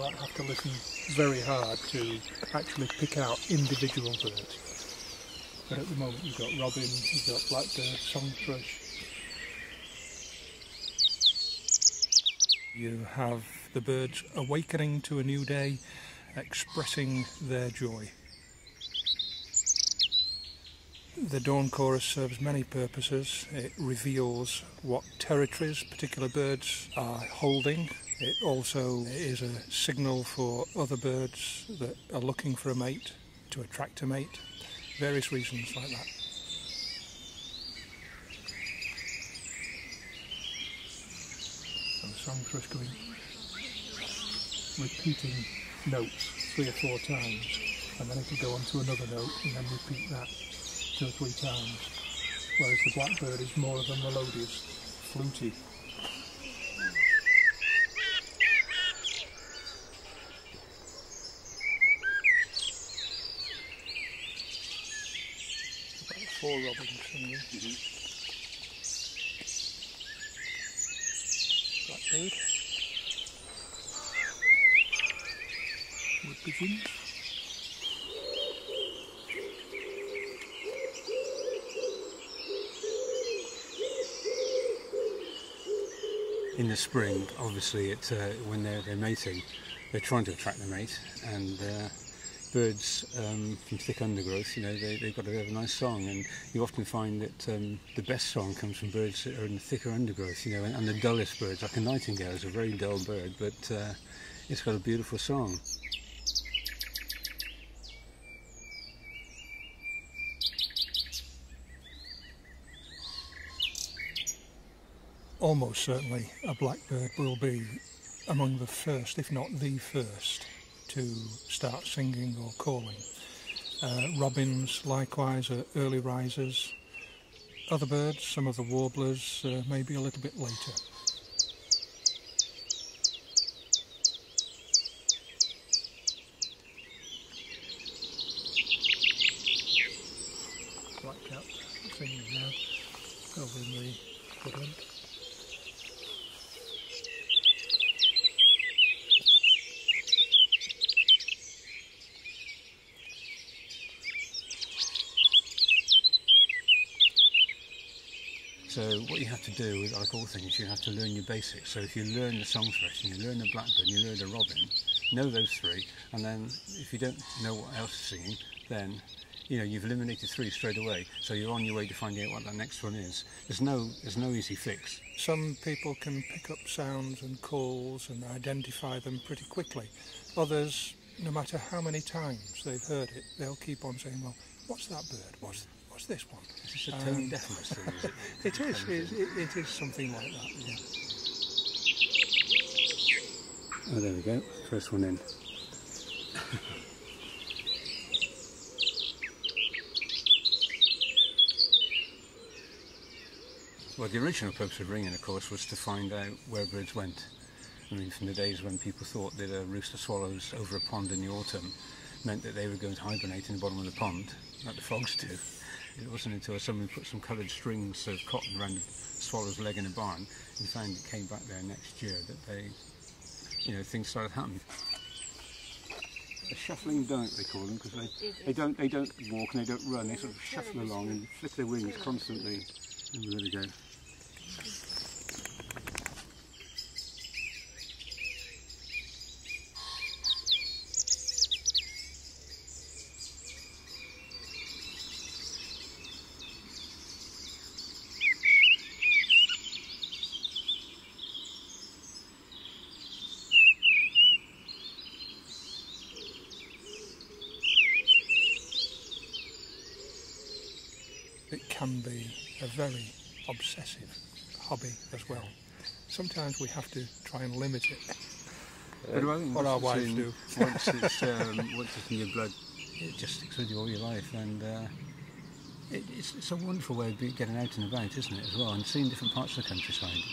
might have to listen very hard to actually pick out individual birds. But at the moment you've got robin, you've got blackbird, song thrush. You have the birds awakening to a new day, expressing their joy. The dawn chorus serves many purposes. It reveals what territories particular birds are holding. It also is a signal for other birds that are looking for a mate, to attract a mate. Various reasons like that. And the song thrush going, repeating notes 3 or 4 times, and then it'll go on to another note and then repeat that 2 or 3 times, whereas the blackbird is more of a melodious, fluty. About 4 robins singing. Blackbird. Wood pigeons. In the spring, obviously, when they're mating, they're trying to attract the mate, and birds from thick undergrowth, they've got a very nice song, and you often find that the best song comes from birds that are in the thicker undergrowth, and the dullest birds, like a nightingale, is a very dull bird, but it's got a beautiful song. Almost certainly a blackbird will be among the first, if not the first, to start singing or calling. Robins likewise are early risers. Other birds, some of the warblers, maybe a little bit later. Blackcap singing now over in the woodland. So what you have to do, with like all things, you have to learn your basics. So if you learn the song thrush, and you learn the blackbird, and you learn the robin, know those 3, and then if you don't know what else is singing, then you've eliminated 3 straight away. So you're on your way to finding out what that next one is. There's no easy fix. Some people can pick up sounds and calls and identify them pretty quickly. Others, no matter how many times they've heard it, they'll keep on saying, well, what's that bird? What's this one? Is this a tone deafness thing, is it? It is something like that, yeah. Oh, there we go. First one in. Well, the original purpose of ringing, of course, was to find out where birds went. I mean, from the days when people thought that a roost of swallows over a pond in the autumn meant that they were going to hibernate in the bottom of the pond, like the frogs do. It wasn't until someone put some coloured strings of cotton around the swallow's leg in a barn and found it came back there next year that they, things started happening. A shuffling duck, they call them, because they don't walk and they don't run. They sort of shuffle along and flick their wings constantly. And there we go. It can be a very obsessive hobby as well. Sometimes we have to try and limit it. What our wives do. Once it's in your blood, it just sticks with you all your life, and it's a wonderful way of getting out and about, isn't it, as well, and seeing different parts of the countryside.